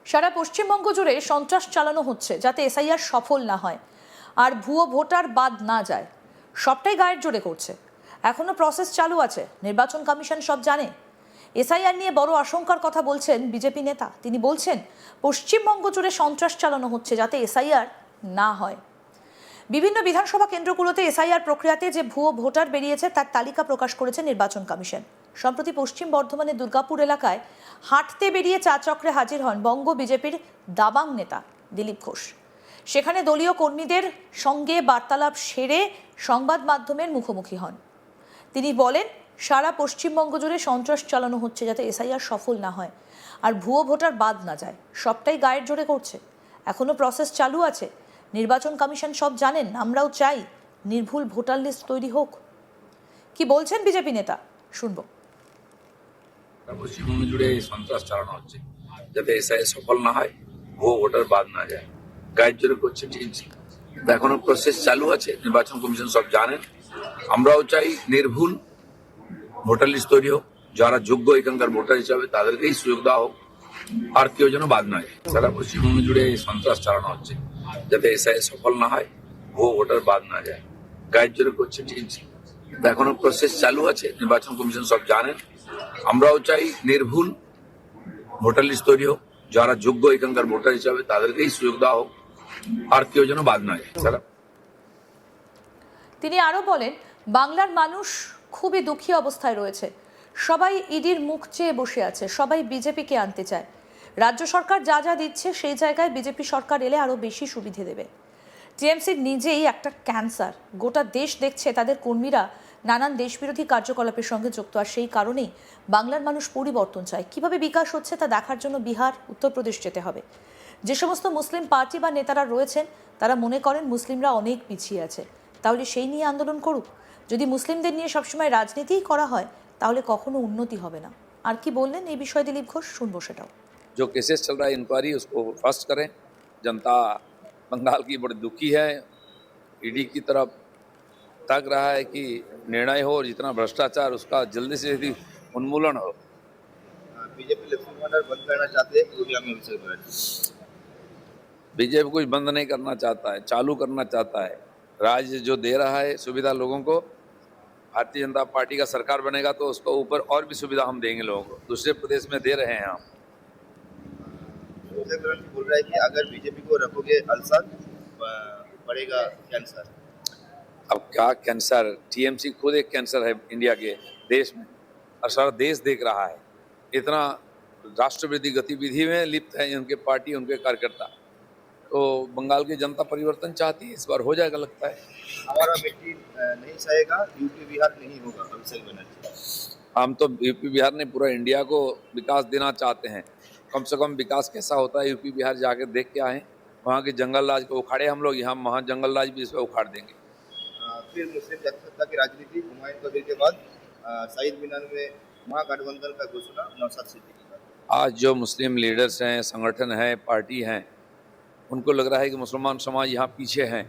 সারা পশ্চিমবঙ্গ জুড়ে সন্ত্রাস চালানো হচ্ছে যাতে এসআইআর সফল না হয় আর ভুয়ো ভোটার বাদ না যায়। সবটাই গায়ের জোরে করছে। এখনো প্রসেস চালু আছে, নির্বাচন কমিশন সব জানে। এসআইআর নিয়ে বড় আশঙ্কার কথা বলছেন বিজেপি নেতা। তিনি বলছেন পশ্চিমবঙ্গ জুড়ে সন্ত্রাস চালানো হচ্ছে যাতে এসআইআর না হয়। বিভিন্ন বিধানসভা কেন্দ্রগুলোতে এসআইআর প্রক্রিয়াতে যে ভুয়ো ভোটার বেরিয়েছে তার তালিকা প্রকাশ করেছে নির্বাচন কমিশন। সম্প্রতি পশ্চিম বর্ধমানের দুর্গাপুর এলাকায় হাঁটতে বেরিয়ে চা চক্রে হাজির হন বঙ্গ বিজেপির দাবাং নেতা দিলীপ ঘোষ। সেখানে দলীয় কর্মীদের সঙ্গে বার্তালাপ সেরে সংবাদ মাধ্যমের মুখোমুখি হন। তিনি বলেন, সারা পশ্চিমবঙ্গ জুড়ে সন্ত্রাস চালানো হচ্ছে যাতে এসআইআর সফল না হয় আর ভুয়ো ভোটার বাদ না যায়। সবটাই গায়ের জোরে করছে। এখনো প্রসেস চালু আছে, নির্বাচন কমিশন সব জানেন। আমরাও চাই নির্ভুল ভোটার লিস্ট তৈরি হোক। কি বলছেন বিজেপি নেতা, শুনবো। পশ্চিমবঙ্গ জুড়ে সন্ত্রাস চালানো হচ্ছে যাতে এসআইআর সফল না হয়, ভুয়ো ভোটার বাদ না যায়। গাইড জোরে করছে টিএমসি। এখনো প্রসেস চালু আছে, নির্বাচন কমিশন সব জানেন। আমরাও চাই নির্ভুল ভোটার লিস্ট তৈরি হোক, যারা যোগ্য এখানকার ভোটার হিসাবে তাদেরকেই সুযোগ দেওয়া হোক, আর কেউ যেন বাদ না যায়। সারা পশ্চিমবঙ্গ জুড়ে সন্ত্রাস চালানো হচ্ছে যাতে এসআইআর সফল না হয়, ভুয়ো ভোটার বাদ না যায়। গাইড জোরে করছে টিএমসি। এখনো প্রসেস চালু আছে, নির্বাচন কমিশন সব জানেন। আমরাও চাই নির্ভুল ভোটার লিস্ট তৈরি হোক, যারা যোগ্য এখানকার ভোটার হিসাবে তাদেরকেই সুযোগ দেওয়া হোক, আর কেউ যেন বাদ না যায়। তিনি আরো বলেন, বাংলার মানুষ খুবই দুঃখী অবস্থায় রয়েছে। সবাই ইডির মুখ চেয়ে বসে আছে, সবাই বিজেপিকে আনতে চায়। রাজ্য সরকার যা যা দিচ্ছে সেই জায়গায় বিজেপি সরকার এলে আরো বেশি সুবিধে দেবে। টিএমসি নিজেই একটা ক্যান্সার। গোটা দেশ দেখছে তাদের কর্মীরা নানান দেশবিরোধী কার্যকলাপের সঙ্গে যুক্ত, আর সেই কারণেই বাংলার মানুষ পরিবর্তন চায়। কিভাবে বিকাশ হচ্ছে তা দেখার জন্য বিহার, উত্তরপ্রদেশ যেতে হবে। যে সমস্ত মুসলিম পার্টি বা নেতারা রয়েছেন তারা মনে করেন মুসলিমরা অনেক পিছিয়ে আছে, তাহলে সেই নিয়ে আন্দোলন করুক। যদি মুসলিমদের নিয়ে সবসময় রাজনীতিই করা হয় তাহলে কখনো উন্নতি হবে না। আর কি বললেন এই বিষয়ে দিলীপ ঘোষ, শুনবো সেটাও। जो केसेस चल रहा है इंक्वायरी उसको फास्ट करें। जनता बंगाल की बड़ी दुखी है, ईडी की तरफ तक रहा है कि निर्णय हो और जितना भ्रष्टाचार उसका जल्दी से जल्दी उन्मूलन हो। बीजेपी लक्ष्मी भंडार बंद करना चाहते हैं, पूर्णिया में अभिषेक बनर्जी। बीजेपी कुछ बंद नहीं करना चाहता है, चालू करना चाहता है। राज्य जो दे रहा है सुविधा लोगों को, भारतीय जनता पार्टी का सरकार बनेगा तो उसको ऊपर और भी सुविधा हम देंगे लोगों को। दूसरे प्रदेश में दे रहे हैं हम। अभिषेक बनर्जी बोल रहा है कि अगर बीजेपी को रखोगे अल्सर बढ़ेगा कैंसर। अब क्या कैंसर, टीएमसी खुद एक कैंसर है इंडिया के देश में, और सारा देश देख रहा है। इतना राष्ट्रविरोधी गतिविधि में लिप्त है उनके पार्टी, उनके कार्यकर्ता। तो बंगाल की जनता परिवर्तन चाहती है, इस बार हो जाएगा लगता है। हमारा मिट्टी नहीं सहेगा, यूपी बिहार नहीं होगा। अभिषेक बनर्जी, हम तो यूपी बिहार ने पूरा इंडिया को विकास देना चाहते हैं। कम से कम विकास कैसा होता है यूपी बिहार जाके देख के आए। वहाँ के जंगल राज को उखाड़े हम लोग, यहाँ वहाँ जंगल राज भी इस पर उखाड़ देंगे। फिर मुस्लिम जनसत्ता की राजनीति, हुमायूं कबीर के बाद शहीद मीनार में महागठबंधन का घोषणा नौशाद सिद्दीकी का। आज जो मुस्लिम लीडर्स हैं, संगठन हैं, पार्टी हैं, उनको लग रहा है कि मुसलमान समाज यहाँ पीछे हैं,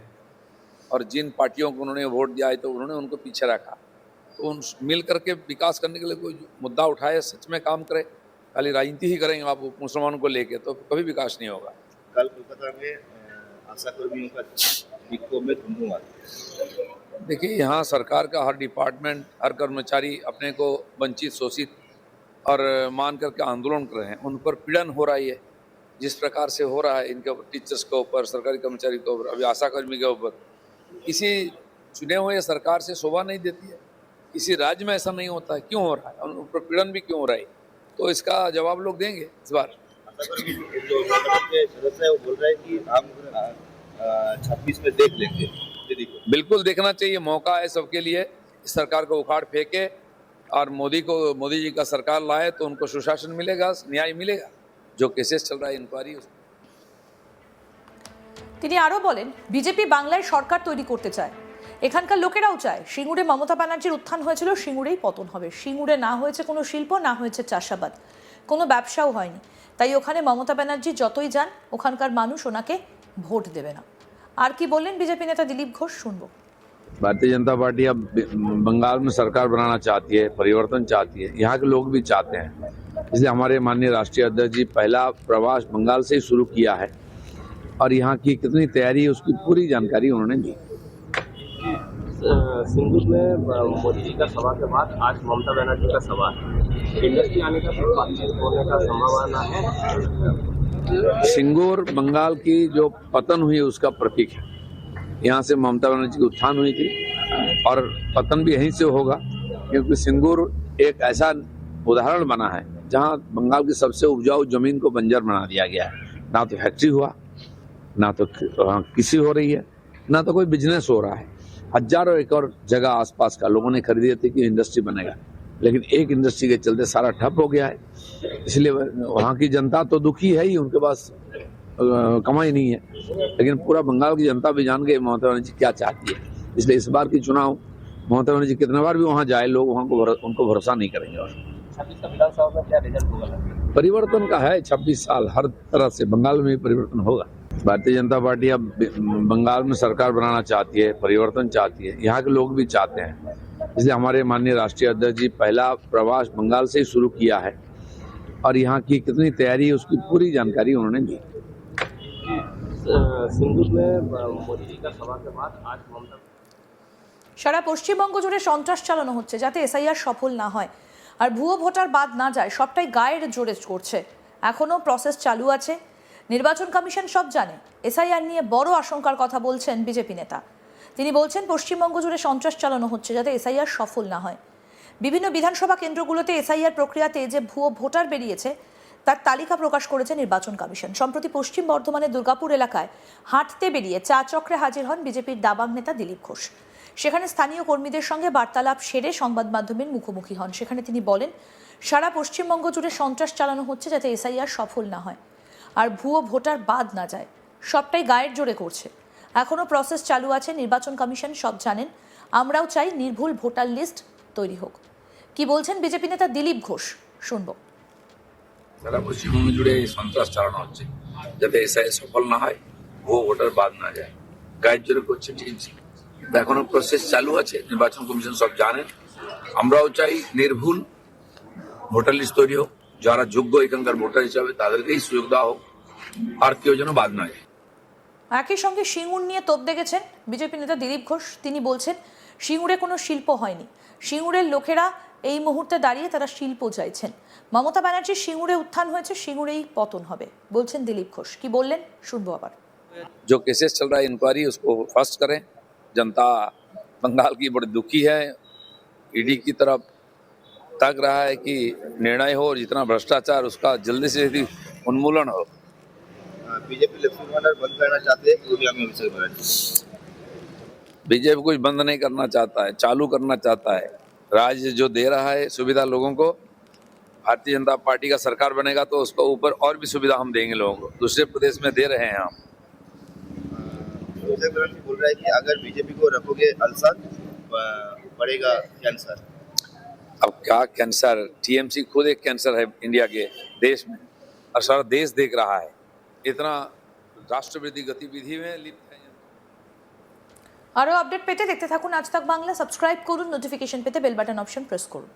और जिन पार्टियों को उन्होंने वोट दिया है तो उन्होंने उनको पीछे रखा। तो उन मिल करके विकास करने के लिए कोई मुद्दा उठाए, सच में काम करे। खाली राजनीति ही करेंगे आप मुसलमानों को लेके तो कभी विकास नहीं होगा। कल कोलकाता में आशा कर्मियों का विक्षोभ में धुंधुमार। देखिए, यहाँ सरकार का हर डिपार्टमेंट, हर कर्मचारी अपने को वंचित, शोषित और मान करके आंदोलन कर रहे हैं। उन पर पीड़न हो रही है जिस प्रकार से हो रहा है इनके ऊपर, टीचर्स के ऊपर, सरकारी कर्मचारी के ऊपर, अभी आशा कर्मी के ऊपर। किसी चुने हुए सरकार से शोभा नहीं देती है। किसी राज्य में ऐसा नहीं होता है, क्यों हो रहा है, उन पर पीड़न भी क्यों हो रहा है? तो इसका जवाब लोग देंगे इस बार। जो संगठन के सदस्य है वो बोल रहे हैं कि हम 26 में देख लेंगे दीदी को। बिल्कुल देखना चाहिए, मौका है सबके लिए। इस सरकार को उखाड़ फेंके और मोदी जी का सरकार लाए तो उनको सुशासन मिलेगा, न्याय मिलेगा। जो केसेस चल रहा है इंक्वायरी। তিনি আরো বলেন, বিজেপি বাংলায় সরকার তৈরি করতে চায়, এখানকার লোকেরাও চায়। সিঙ্গুরে মমতা ব্যানার্জির উত্থান হয়েছিল, সিঙ্গুরেই পতন হবে। সিঙ্গুরে না হয়েছে কোনো শিল্প, না হয়েছে চাষাবাদ, কোনো ব্যবসাও হয়নি। তাই ওখানে মমতা ব্যানার্জি যতই যান ওখানকার মানুষ ওনাকে ভোট দেবে না। আর কি বললেন বিজেপি নেতা দিলীপ ঘোষ, শুনবো। भारतीय जनता पार्टी अब बंगाल में सरकार बनाना चाहती है, परिवर्तन चाहती है। यहाँ के लोग भी चाहते हैं। इसलिए हमारे माननीय राष्ट्रीय अध्यक्ष जी पहला प्रवास बंगाल से ही शुरू किया है और यहाँ की कितनी तैयारी है उसकी पूरी जानकारी उन्होंने दी। सिंगुर में मोदी जी का सभा के बाद आज ममता बनर्जी का सभा है, इंडस्ट्री आने का कुछ बातचीत होने का संभावना है। सिंगूर बंगाल की जो पतन हुई उसका प्रतीक है। यहाँ से ममता बनर्जी की उत्थान हुई थी और पतन भी यहीं से होगा, क्योंकि सिंगूर एक ऐसा उदाहरण बना है जहाँ बंगाल की सबसे उपजाऊ जमीन को बंजर बना दिया गया है। ना तो फैक्ट्री हुआ, ना तो कृषि हो रही है, ना तो कोई बिजनेस हो रहा है। हजारों एकड़ जगह आसपास का लोगों ने खरीदी थी कि इंडस्ट्री बनेगा, लेकिन एक इंडस्ट्री के चलते सारा ठप हो गया है। इसलिए वहाँ की जनता तो दुखी है ही, उनके पास कमाई नहीं है, लेकिन पूरा बंगाल की जनता भी जान गई ममता बनर्जी क्या चाहती है। इसलिए इस बार की चुनाव ममता बनर्जी कितने बार भी वहाँ जाए, लोग वहाँ को उनको भरोसा नहीं करेंगे। और 26 का विधानसभा में क्या रिजल्ट होगा? परिवर्तन का है 26 साल, हर तरह से बंगाल में परिवर्तन होगा। भारतीय जनता पार्टी अब बंगाल में सरकार बनाना चाहती है, परिवर्तन चाहती है, यहाँ के लोग भी चाहते हैं। इसलिए हमारे माननीय राष्ट्रीय अध्यक्ष जी पहला प्रवास बंगाल से ही शुरू किया है और यहाँ की कितनी तैयारी है उसकी पूरी जानकारी उन्होंने दी। सिंगुर में मोदी जी का सभा के बाद आज ममता সারা পশ্চিমবঙ্গ জুড়ে সন্ত্রাস চালানো হচ্ছে যাতে এসআইআর সফল না হয় আর ভুয়ো ভোটার বাদ না যায়, সবটাই গায়ের জোরে করছে। এখনও প্রসেস চালু আছে, নির্বাচন কমিশন সব জানে। এসআইআর নিয়ে বড় আশঙ্কার কথা বলছেন বিজেপি নেতা। তিনি বলছেন পশ্চিমবঙ্গ জুড়ে সন্ত্রাস চালানো হচ্ছে যাতে এসআইআর সফল না হয়। বিভিন্ন বিধানসভা কেন্দ্রগুলোতে এসআইআর প্রক্রিয়াতে যে ভুয়ো ভোটার বেরিয়েছে তার তালিকা প্রকাশ করেছে নির্বাচন কমিশন। সম্প্রতি পশ্চিম বর্ধমানের দুর্গাপুর এলাকায় হাঁটতে বেরিয়ে চা চক্রে হাজির হন বিজেপির দাবাং নেতা দিলীপ ঘোষ। সেখানে স্থানীয় কর্মীদের সঙ্গে বার্তালাপ সেরে সংবাদ মাধ্যমের মুখোমুখি হন। সেখানে তিনি বলেন, সারা পশ্চিমবঙ্গ জুড়ে সন্ত্রাস চালানো হচ্ছে যাতে এসআইআর সফল না হয় আর ভুয়ো ভোটার বাদ না যায়, সবটাই গায়ের জোরে করছে। এখনও প্রসেস চালু আছে, নির্বাচন কমিশন সব জানেন। আমরাও চাই নির্ভুল ভোটার লিস্ট তৈরি হোক। কি বলছেন বিজেপি নেতা দিলীপ ঘোষ, শুনবো। সারা পশ্চিমবঙ্গ জুড়ে এই সন্ত্রাস চালানো হচ্ছে যাতে এসআইআর সফল না হয়, ভুয়ো ভোটার বাদ না যায়, গায়ের জোরে করছে টিএমসি। এখনো প্রসেস চালু আছে, নির্বাচন কমিশন সব জানেন। আমরাও চাই নির্ভুল ভোটার লিস্ট তৈরি হোক, যারা যোগ্য এখানকার ভোটার হিসাবে তাদেরকেই সুযোগ দেওয়া হোক, আর কেউ যেন বাদ না যায়। একই সঙ্গে সিঙ্গুর নিয়ে তোপ দেখেছেন বিজেপি নেতা দিলীপ ঘোষ। তিনি বলছেন, সিঙ্গুরে কোনো শিল্প হয়নি, সিঙ্গুরের লোকেরা এই মুহূর্তে দাঁড়িয়ে তারা শিল্প চাইছেন। মমতা ব্যানার্জির সিঙ্গুরে উত্থান হয়েছে, সিঙ্গুরেই পতন হবে বলছেন দিলীপ ঘোষ। কি বললেন শুনবো আবার। जो केसेस चल रहा है इंक्वायरी उसको फास्ट करें। जनता बंगाल की बड़ी दुखी है, ईडी की तरफ तक रहा है कि निर्णय हो और जितना भ्रष्टाचार उसका जल्दी से जल्दी उन्मूलन हो। बीजेपी लक्ष्मी भंडार बंद करना चाहते हैं, वो भी हमें अभिषेक बनर्जी। बीजेपी कुछ बंद नहीं करना चाहता है, चालू करना चाहता है। राज्य जो दे रहा है सुविधा लोगों को, भारतीय जनता पार्टी का सरकार बनेगा तो उसको ऊपर और भी सुविधा हम देंगे लोगों को। दूसरे प्रदेश में दे रहे हैं हम। अभिषेक बनर्जी बोल रहा है कि अगर बीजेपी को रखोगे अल्सर बढ़ेगा कैंसर। अब क्या कैंसर, टीएमसी खुद एक कैंसर है इंडिया के देश में और सारा देश देख रहा है। इतना राष्ट्रविरोधी गतिविधि में लिप्त है। আরও আপডেট পেতে দেখতে থাকুন আজ তাক বাংলা। সাবস্ক্রাইব করুন, নোটিফিকেশন পেতে বেল বাটন অপশন প্রেস করুন।